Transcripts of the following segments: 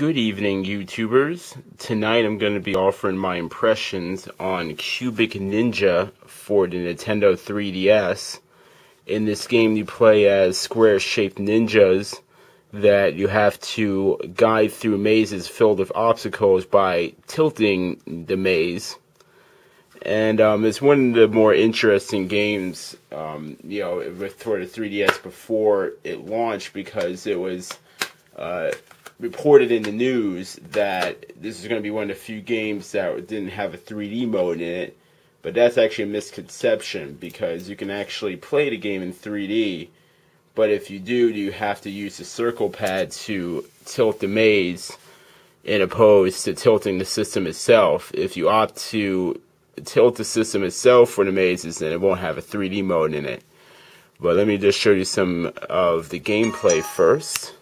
Good evening, YouTubers. Tonight I'm going to be offering my impressions on Cubic Ninja for the Nintendo 3DS. In this game, you play as square-shaped ninjas that you have to guide through mazes filled with obstacles by tilting the maze. And it's one of the more interesting games, for the 3DS before it launched, because it was reported in the news that this is going to be one of the few games that didn't have a 3D mode in it. But that's actually a misconception, because you can actually play the game in 3D, but if you do, you have to use the circle pad to tilt the maze, in opposed to tilting the system itself. If you opt to tilt the system itself for the mazes, then it won't have a 3D mode in it. But let me just show you some of the gameplay first.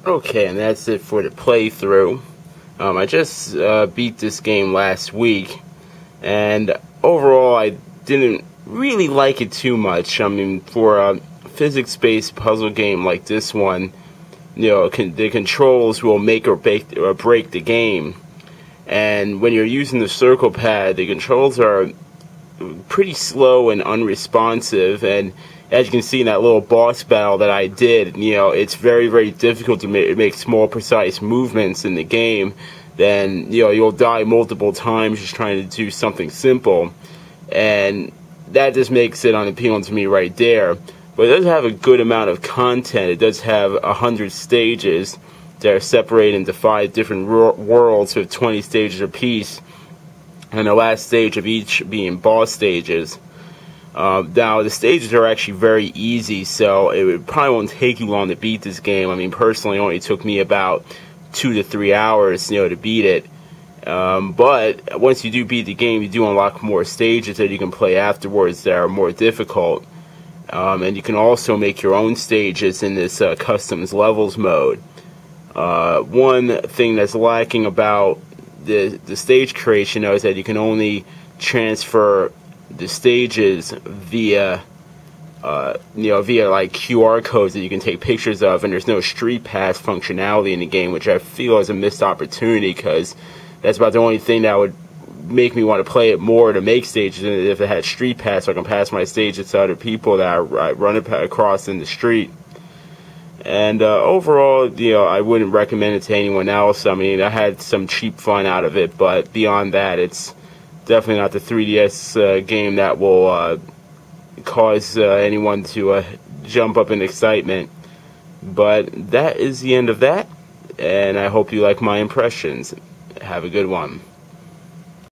Okay, and that's it for the playthrough. I just beat this game last week, and overall I didn't really like it too much. I mean, for a physics-based puzzle game like this one, you know, the controls will make or break the game. And when you're using the circle pad, the controls are pretty slow and unresponsive, and as you can see in that little boss battle that I did, you know, it's very, very difficult to make small, precise movements in the game. Then, you know, you'll die multiple times just trying to do something simple, and that just makes it unappealing to me right there. But it does have a good amount of content. It does have 100 stages that are separated into 5 different worlds with 20 stages apiece, and the last stage of each being boss stages. Now, the stages are actually very easy, so probably won't take you long to beat this game. I mean, personally, it only took me about 2 to 3 hours, you know, to beat it. But once you do beat the game, you do unlock more stages that you can play afterwards that are more difficult. And you can also make your own stages in this customs levels mode. One thing that's lacking about the stage creation, though, is that you can only transfer the stages via via like QR codes that you can take pictures of, and there's no street pass functionality in the game, which I feel is a missed opportunity, because that's about the only thing that would make me want to play it more, to make stages, and if it had street pass, so I can pass my stages to other people that I run across in the street. And overall, you know, I wouldn't recommend it to anyone else. I mean, I had some cheap fun out of it, but beyond that, it's definitely not the 3DS game that will cause anyone to jump up in excitement. But that is the end of that, and I hope you like my impressions. Have a good one.